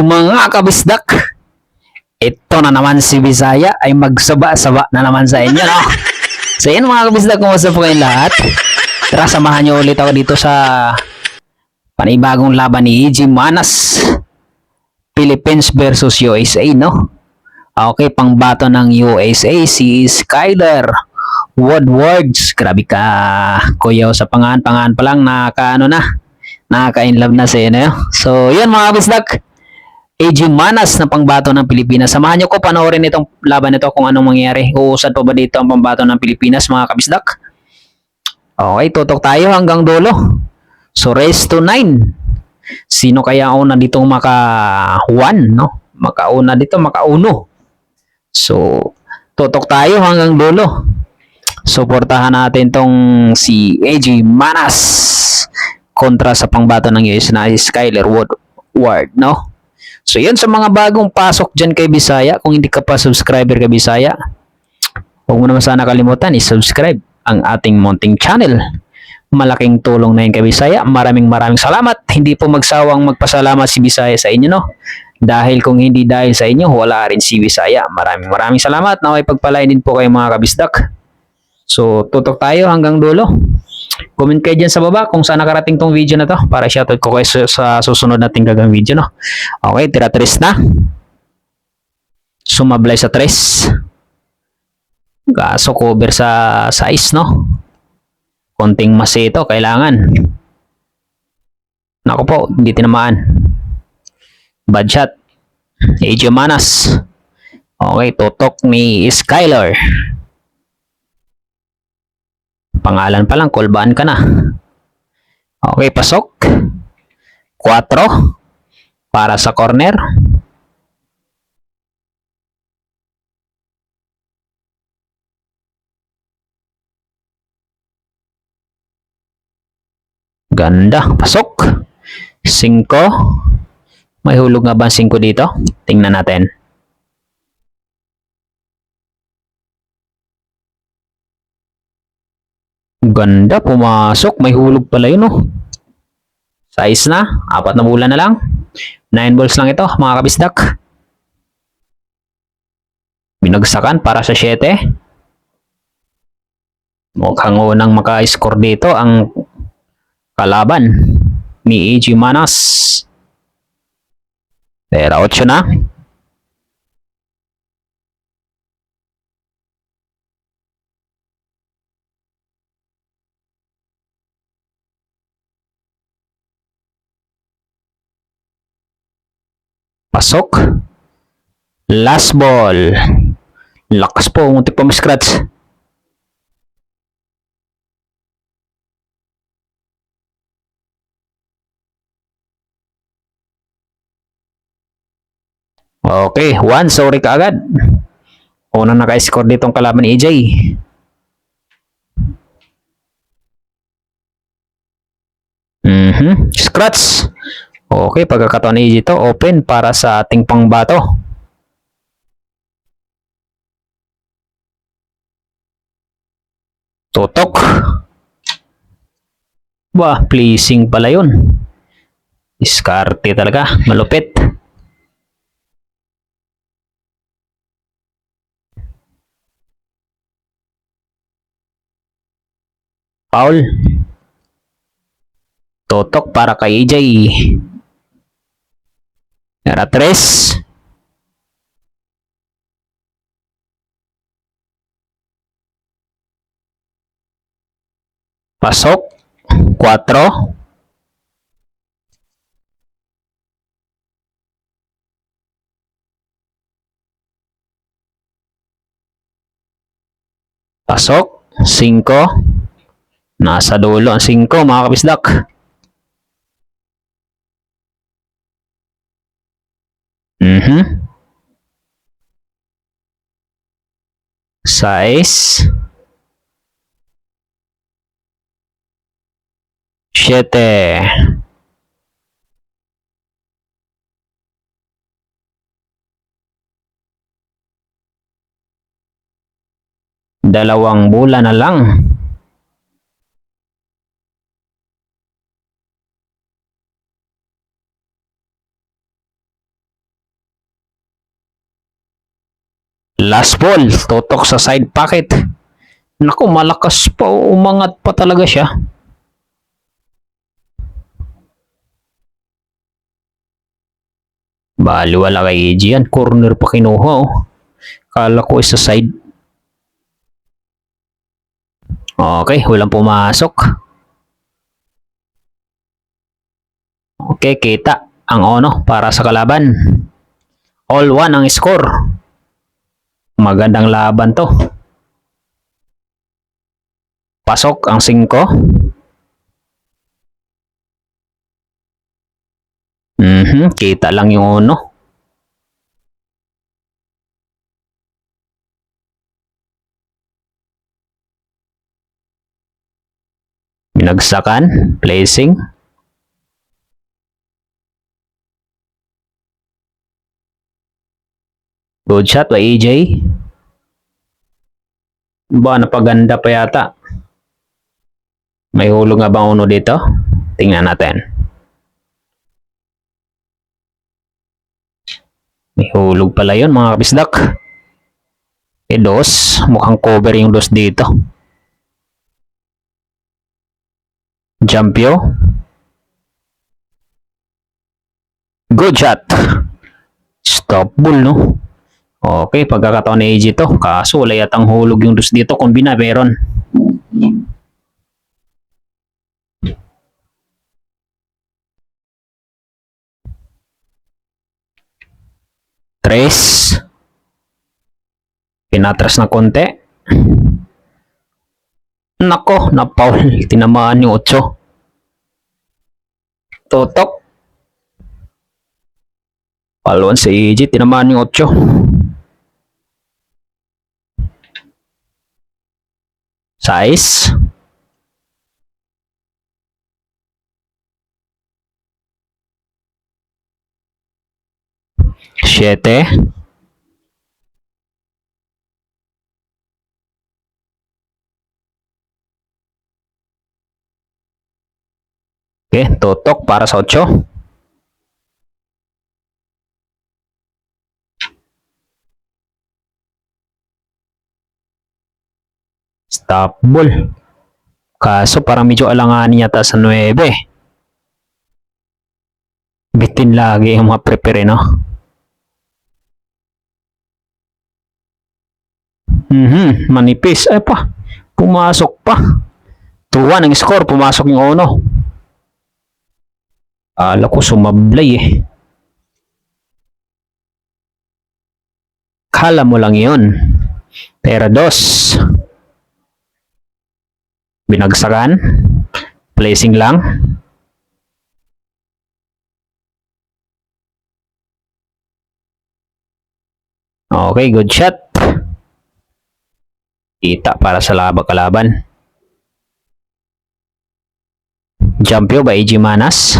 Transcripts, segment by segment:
Mga kabisdak, ito na naman si Bisaya ay magsaba-saba na naman sa inyo, no? So yun mga kabisdak, kumusta po kayong lahat? Tara, samahan nyo ulit ako dito sa panibagong laban ni EG Manas, Philippines versus USA, no? Okay, pangbato ng USA si Skyler Woodwards. Grabe ka, kuya, sa pangalan pa lang nakaka-inlove na siya, no? So yun mga kabisdak, AG Manas na pangbato ng Pilipinas. Samahan niyo ko panoorin itong laban nito kung anong mangyayari. Uusad pa ba dito ang pangbato ng Pilipinas, mga kabisdak? Okay, tutok tayo hanggang dulo. So race to 9. Sino kaya una dito maka-1, no? Makauna dito, makauno. So tutok tayo hanggang dulo. Suportahan natin tong si AG Manas kontra sa pangbato ng US na Skyler Woodward, no? So yun, sa mga bagong pasok dyan kay Bisaya, kung hindi ka pa subscriber kay Bisaya, huwag mo naman sana kalimutan i-subscribe ang ating munting channel. Malaking tulong na yun kay Bisaya. Maraming salamat. Hindi po magsawang magpasalamat si Bisaya sa inyo, no? Dahil kung hindi dahil sa inyo, wala rin si Bisaya. Maraming salamat. Naway pagpalain din po kayo mga kabisdak. So tutok tayo hanggang dulo. Comment kayo dyan sa baba kung saan nakarating tong video na to para shoutout ko kayo sa susunod nating gagawing video, no? Okay, tira 3 na. Sumablay sa 3. Kaso cover sa size, no? Konting mas ito kailangan. Nako po, hindi tinamaan. Bad shot. AG Manas. Okay, tutok ni Skyler. Pangalan pa lang, kulbaan ka na. Okay, pasok. 4 para sa corner. Ganda, pasok. 5. May hulog nga ba 5 dito? Tingnan natin. Ganda, pumasok. May hulog pala yun, oh. Size na. 4 na bola na lang. 9 balls lang ito, mga kabisdak. Binagsakan para sa 7. Mukhang unang maka-score dito ang kalaban ni AG Manas. Pero 8 na. Pasok. Last ball. Lakas po, muntik pa ma-scratch. Okay, 1. Sorry ka agad. Unang naka-score ditong kalaban ni AJ. Scratch. Okay, pagkakataon ni AJ to, open para sa ating pangbato. Tutok. Wah, pleasing pala yun. Diskarte talaga, malupit. Foul. Tutok para kay AJ. Era 3. Pasok. 4. Pasok. 5. Nasa dulo ang 5, mga kabisdak. Size. 7. Dalawang bola na lang. Last ball, tutok sa side pocket. Naku, malakas pa, umangat pa talaga siya. Baliwala kay AJ yan, corner pa kinuha oh. Kala ko sa side. Okay, walang pumasok. Okay, kita ang ono para sa kalaban. All one ang score. Magandang laban to. Pasok ang 5. Kita lang yung ono. Binagsakan, placing. Good shot by AJ. Ba, napaganda pa yata. May hulog nga bang uno dito? Tingnan natin. May hulog pala yun mga kabisdak. Dos, mukhang cover yung dos dito. Jumpio. Good shot. Stop ball, no? Okay, pagkakataon ni AJ to. Kaso wala yatang hulog yung dos dito. Kombina, meron. Tres. Pinatras na konti. Nako, na-foul. Tinamaan yung 8. Tutok. Palwan si AJ, tinamaan yung 8. Size. Siete. Okay, tutok para sa 8. Stop ball. Kaso parang medyo alanganin yata sa 9. Bitin lagi yung mga prepare, no? Manipis. Ay pa, pumasok pa. 2-1 ang score, pumasok yung ono. Ala ko sumablay eh. Kala mo lang yun. Pera 2. Binagsakan. Placing lang. Okay, good shot. Kita para sa kalaban. Jumpio by AJ Manas.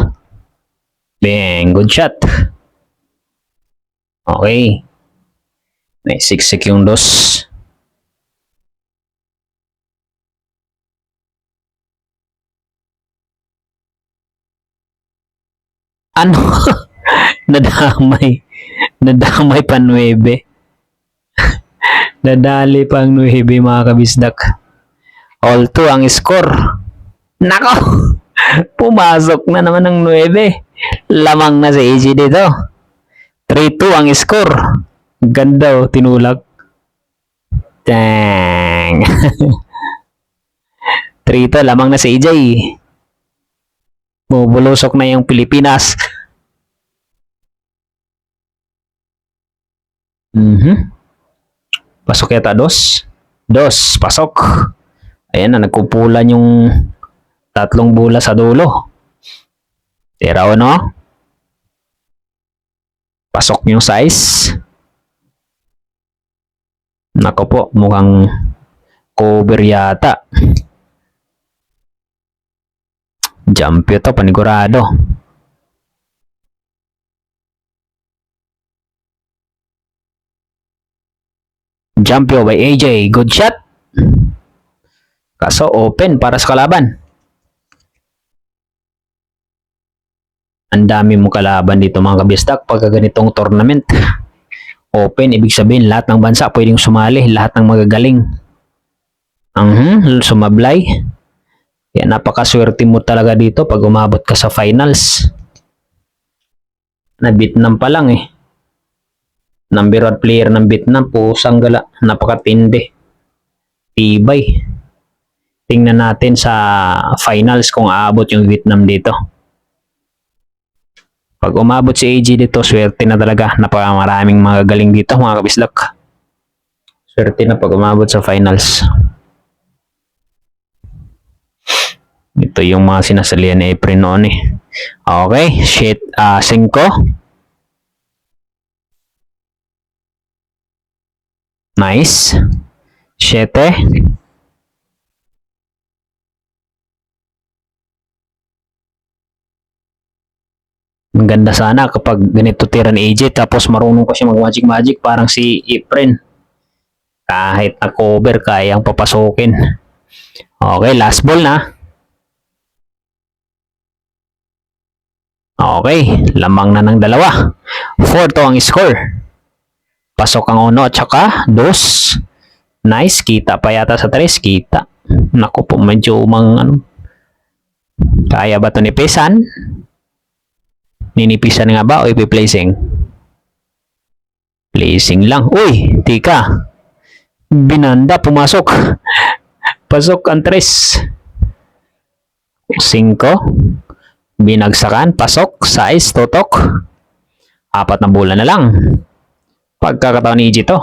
Bang, good shot. Okay. May 6 sekundos. Ano? Nadamay. Nadamay pa 9. Nadali pang 9 mga kabisdak. All 2 ang score. Nako! Pumasok na naman ng 9. Lamang na si AJ dito. 3-2 ang score. Ganda oh, tinulak. Dang. 3-2, lamang na si AJ. Bubulusok na yung Pilipinas. Pasok yata 2. Pasok. Ayan na, nagkupulan yung 3 bola sa dulo. Tira no? Pasok yung size. Nako po, mukhang cover yata. Jump ito, panigurado. Jumpio by AJ. Good shot. Kaso open para sa kalaban. Ang dami mong kalaban dito mga kabistak pagka ganitong tournament. Open, ibig sabihin lahat ng bansa pwedeng sumali, lahat ng magagaling. Sumablay. Kaya napakaswerte mo talaga dito pag umabot ka sa finals. Na Vietnam pa lang eh. Number 1 player ng Vietnam, pusang gala, napakatindi. Tibay. Tingnan natin sa finals kung aabot yung Vietnam dito. Pag umabot si AG dito, swerte na talaga. Napakamaraming magagaling dito mga kabislak. Swerte na pag umabot sa finals. Ito yung mga sinasalihan ni Efren noon eh. Okay, 5. Nice. 7. Ang ganda sana kapag ganito tira ni AJ tapos marunong pa siya mag-magic parang si Efren. Kahit na cover kayang papasukin. Okay, last ball na. Okay, lamang na ng 2. 4 ang score. Pasok ang 1 at saka 2. Nice, kita pa yata sa 3, kita. Naku po, medyo kaya ba ito nipisan? Ninipisan nga ba o ipi-placing? Placing lang. Uy, tika. Binanda, pumasok. Pasok ang 3. 5. Binagsakan, pasok, size, tutok. 4 na bola na lang. Pagkakataon ni EG to.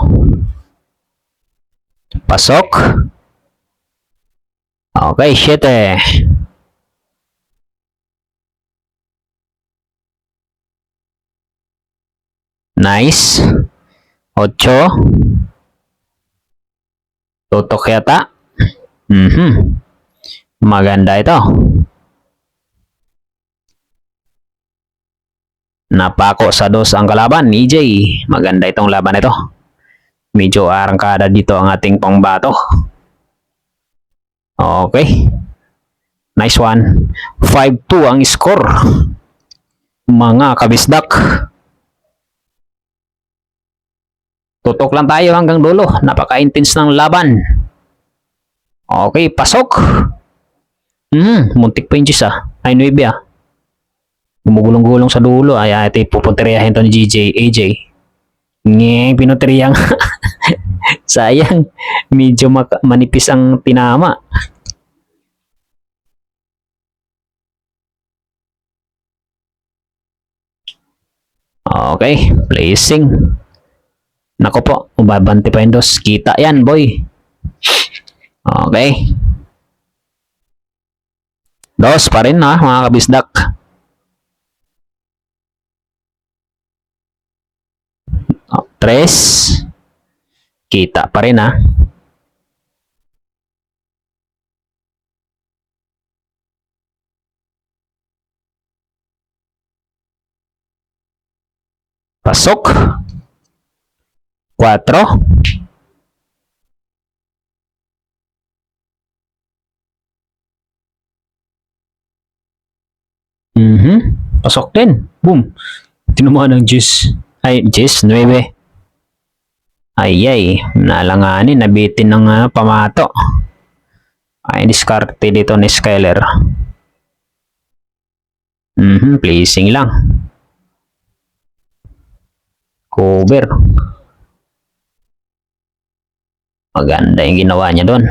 Pasok. Okay, 7. Nice. 8. Tutok yata. Maganda ito. Napako sa 2 ang kalaban, EJ. Maganda itong laban ito. Medyo arangkada dito ang ating pangbato. Okay. Nice one. 5-2 ang score. Mga kabisdak. Tutok lang tayo hanggang dulo. Napaka-intense ng laban. Okay, pasok. Muntik pa yung Gis Ay, 9 Gumugulong-gulong sa dulo. Ay, ito pupunteriyahin to ni AJ. Pinuteriyang. Sayang. Medyo manipis ang tinama. Okay, placing. Nako po, umabanti pa yung 2. Kita yan, boy. Okay. 2 pa rin mga kabisdak. 3. Kita pa rin Pasok. 4. Pasok din. Boom. Tinumaan ng Gis. Ay, Gis, 9. Ay, nalanganin, nabitin ng pamato. Ay, diskarte dito ni Skyler. Placing lang. Cover. Maganda yung ginawa niya doon.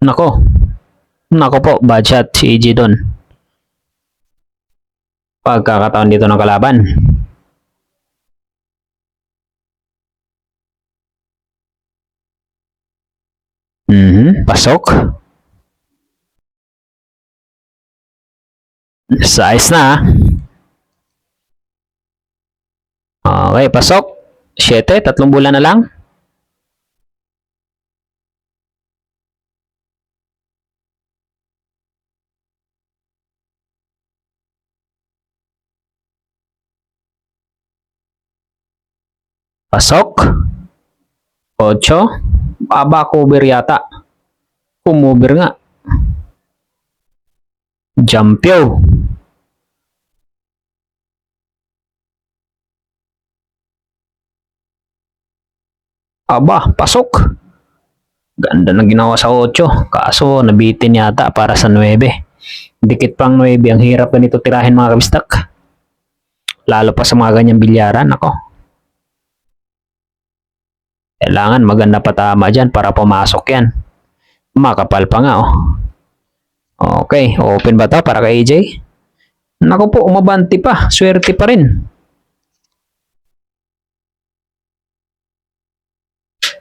Nako po, bad shot si EG doon. Pagkakataon dito ng kalaban. Pasok. Size na. Okay, pasok. 7, 3 bola na lang. Pasok. 8. Baba cover yata. Kumover nga. Jumpyo. Aba, pasok. Ganda ng ginawa sa 8. Kaso, nabitin yata para sa 9. Dikit pang 9. Ang hirap ganito tirahin mga kabistak. Lalo pa sa mga ganyang bilyaran. Ako. Kailangan maganda patama dyan para pumasok yan. Makapal pa nga oh. Okay, open ba to para kay AJ? Naku po, umabanti pa. Swerte pa rin.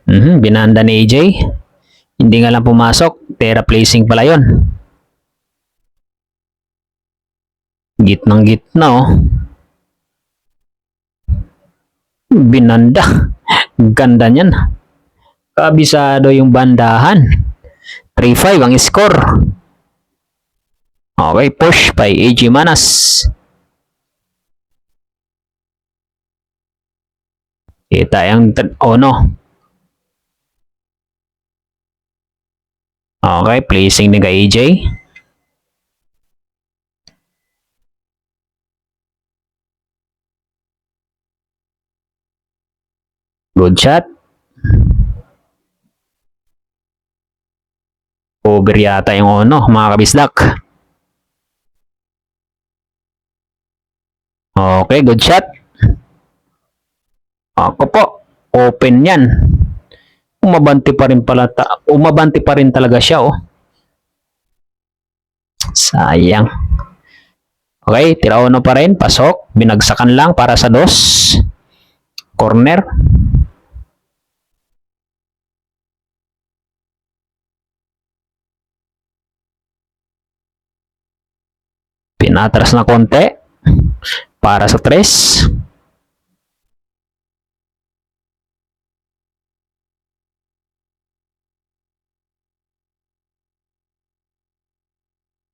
Binanda ni AJ. Hindi nga lang pumasok. Terra placing pala yon. Gitnang gitna oh. Binanda. Ganda niyan. Kabisado yung bandahan. 3-5 ang score. Okay, push by AJ Manas. Kita yung no. Okay, placing ni kay AJ. Good shot. Over yata yung mga kabisdak. Okay, good shot. Ako po, open yan. Umabanti pa rin talaga siya oh. Sayang. Okay, tira 1 pa rin, pasok. Binagsakan lang para sa 2. Corner. Pinatras na konti para sa 3.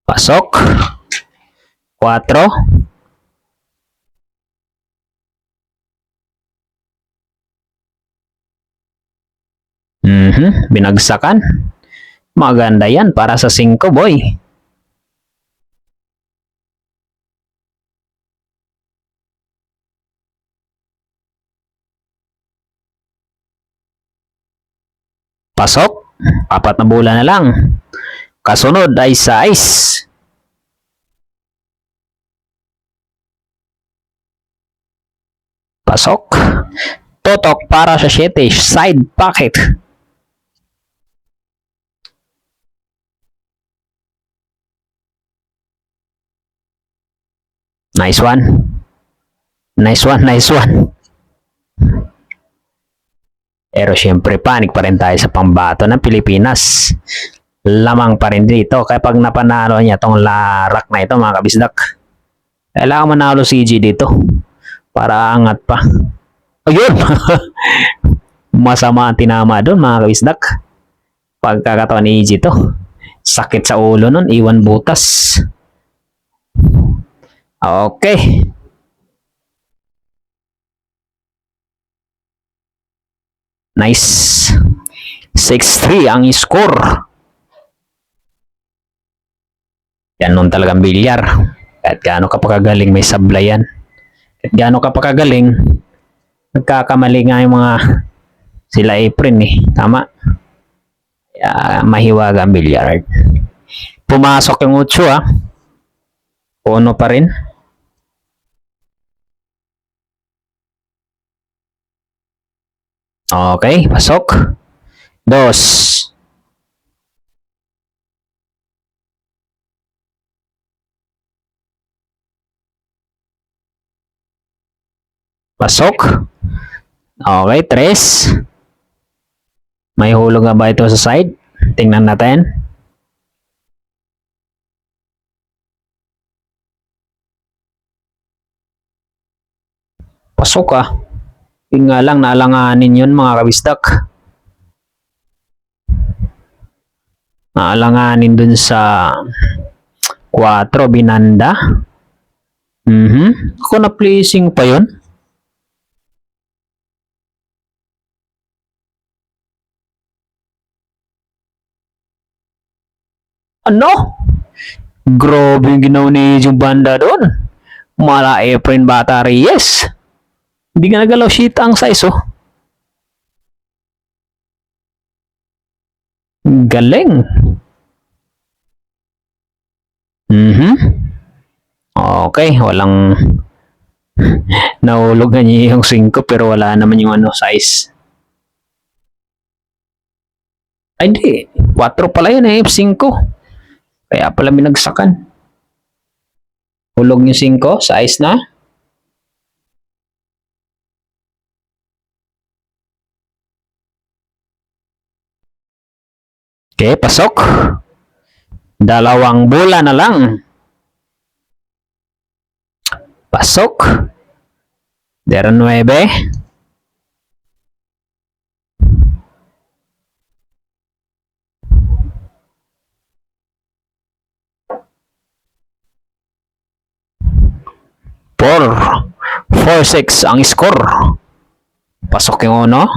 Pasok. 4. Binagsakan. Maganda yan para sa 5 boy. Pasok. 4 na bola na lang. Kasunod ay sa ice. Pasok. Totok para sa 7. Side pocket. Nice one. Nice one, nice one. Pero syempre panik pa rin tayo sa pambato ng Pilipinas. Lamang pa rin dito. Kaya pag napanalo niya tong larak na ito mga kabisdak, kailangan manalo si EG dito para angat pa. Ayun! Masama ang tinama doon mga kabisdak. Pagkakataon ni EG to. Sakit sa ulo nun. Iwan butas. Okay. Nice. 6-3 ang score. Yan nun talagang bilyar. Kahit gaano ka pa kagaling may sablayan. Kahit gaano ka pa kagaling, nagkakamali nga yung mga sila Aprin eh. Tama. Mahiwaga ang bilyar. Pumasok yung 8 ah. Puno pa rin. Okay, pasok. 2. Pasok. Okay, 3. May hulog nga ba ito sa side? Tingnan natin. Pasok ah. Yun nga lang, naalanganin yun mga kabistak. Naalanganin dun sa 4, binanda. Ako na placing pa yun. Ano? Grabe yung ginawa ni yung banda doon. Mala Efren Bata Reyes. Hindi ka nagalaw shit ang size oh. Galing. Mhm. Okay, walang nahulog na niya yung 5 pero wala naman yung size. Ay, di. 4 pala yun eh, 5. Kaya pala binagsakan. Hulog yung 5, size na. Okay, pasok. 2 bola na lang. Pasok. 9. Four. 4-6 ang score. Pasok yung uno.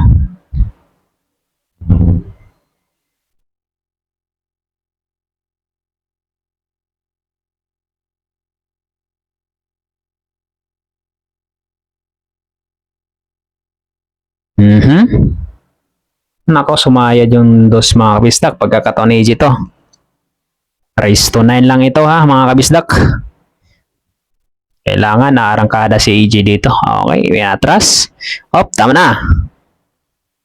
Nako, sumayad yung dos mga kabisdak. Pagkakataon ni AJ to. Raise to 9 lang ito ha mga kabisdak. Kailangan naarangkada si AJ dito. Okay, may atras. Op, tama na.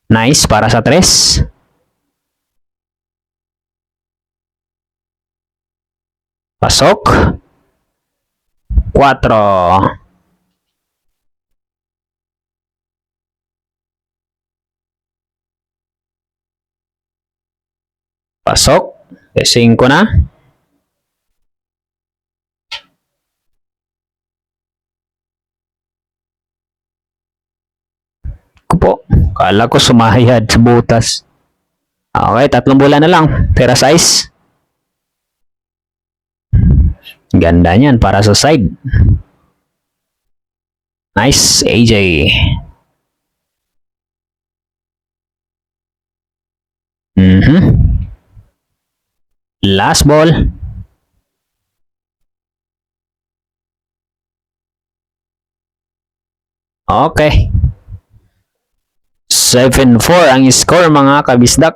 Nice para sa 3. Pasok. 4. Pasok. 5 na. Po. Kala ko sumayad sa butas. Okay, 3 bola na lang. Pera size. Ganda niyan para sa side. Nice, AJ. Last ball. Okay. 7-4 ang score mga kabisdak.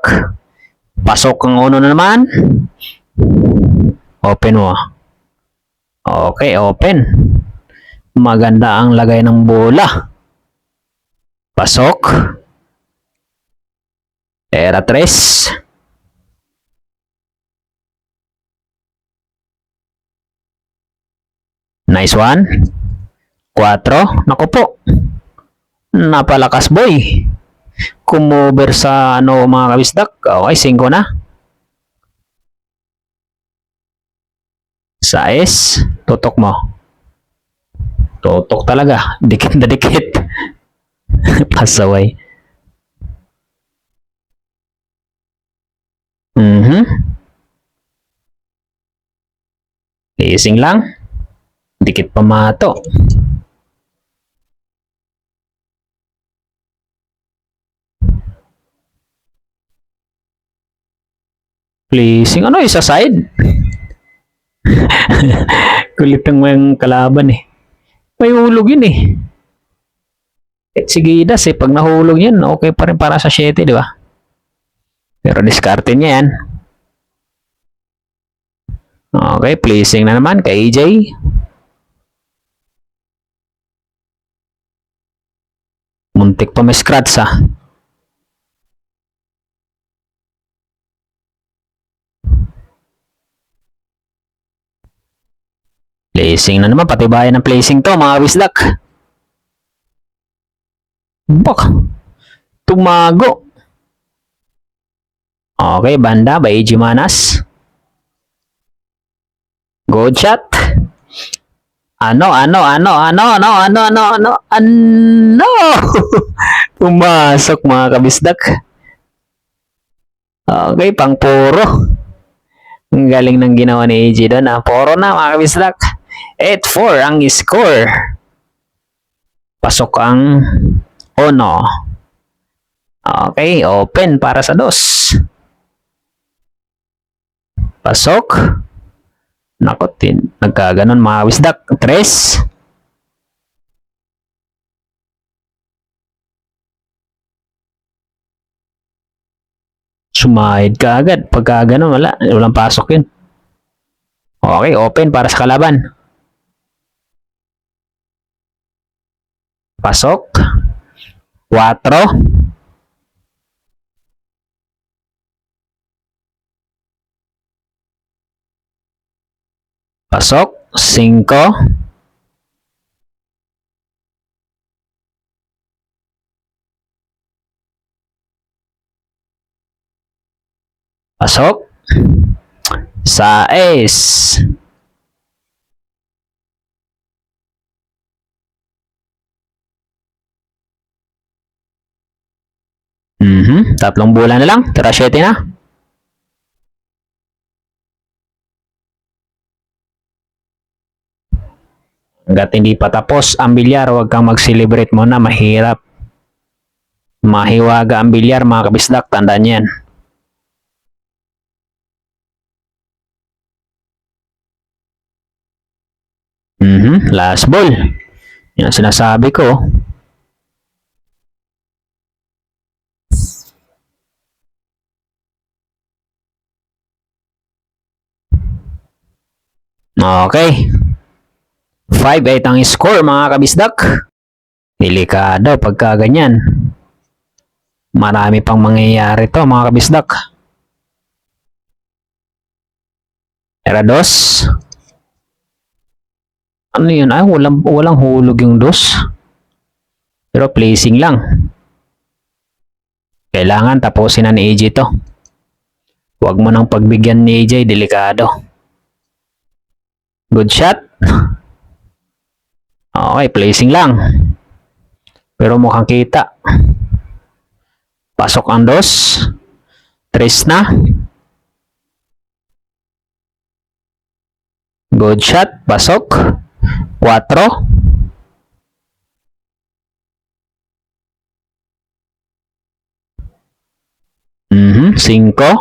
Pasok ang uno na naman. Open mo. Okay, open. Maganda ang lagay ng bola. Pasok. Era 3. Nice one. 4. Naku po. Napalakas boy. Kumover sa mga kabisdak. Okay, 5 na. Size. Tutok mo. Tutok talaga. Dikit na dikit. Pasaway. Ising lang. Dikit pa mato. Pleasing. Ano isa side? Kulit ang mga kalaban eh. May hulog yun eh. Sige, das eh. Pag nahulog yan, okay pa rin para sa 7, di ba? Pero diskarte niya yan. Okay, pleasing na naman kay AJ. Muntik pa may scratch ha. Placing na naman, patibayan ng placing to mga wisdak. Bak, tumago. Okay, banda by AJ Manas. Good shot. Ano? Pumasok mga kabisdak. Okay, pang puro. Ang galing ng ginawa ni AJ doon. Puro na mga kabisdak. 8-4 ang score. Pasok ang uno. Okay, open para sa 2. Pasok. Nako, nagkaganon mga wisdak. 3. Sumahid ka agad. Pagka ganun, walang pasok yun. Okay, open para sa kalaban. Pasok. 4. Pasok. 5. Pasok. 6. Tatlong bola na lang. Tira 7 na. Hanggat hindi pa tapos ang bilyar, huwag kang mag-celebrate muna. Mahirap. Mahiwaga ang bilyar, mga kabisdak. Tandaan yan. Last ball. Yan ang sinasabi ko. Okay. 5-8 ang score, mga kabisdak. Delikado pagka ganyan. Marami pang mangyayari to, mga kabisdak. Era 2. Ano yun? Ay, walang hulog yung 2. Pero placing lang. Kailangan tapusin na ni AJ to. Huwag mo nang pagbigyan ni AJ, delikado. Good shot. Okay, placing lang. Pero mukhang kita. Pasok ang 2. 3 na. Good shot. Pasok. 4. Mhm, 5.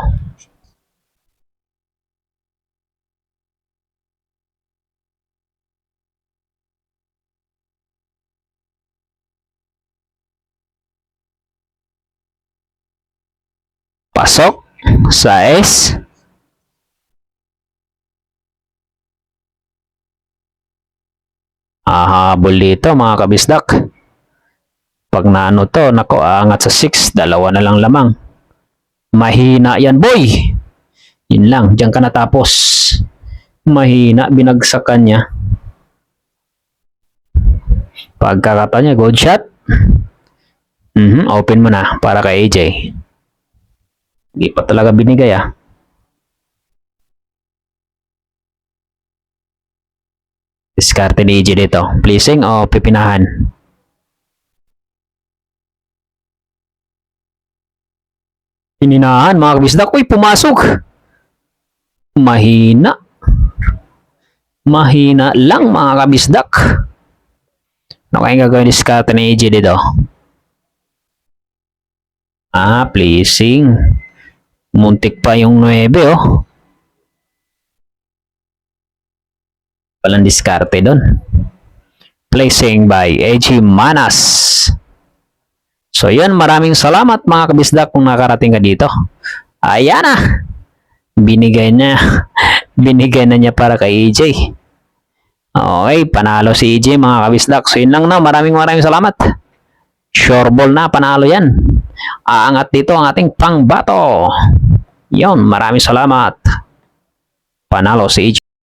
Pasok. 6. Habol dito, mga kabisdak. Pag naano to, nako, aangat sa 6. Dalawa na lang lamang. Mahina yan, boy. Yun lang, diyan ka natapos. Mahina, binagsakan niya. Pagkakata niya, good shot. Open mo na para kay AJ. Hindi pa talaga binigay, ah. Diskarte ni AJ dito. Pleasing o pipinahan? Pininahan, mga kabisdak. Uy, pumasok. Mahina. Mahina lang, mga kabisdak. Ano kayong gagawin diskarte ni AJ dito? Pleasing. Muntik pa yung 9, oh. Walang diskarte doon. Placing by AJ Manas. So yan, maraming salamat, mga kabisdak, kung nakarating ka dito. Ayan na. Binigay na. Binigay na niya para kay AJ. Okay, panalo si AJ, mga kabisdak. So yun lang na. Maraming salamat. Sure ball na, panalo yan. Aangat dito ang ating pangbato. Yun, maraming salamat. Panalo si AJ.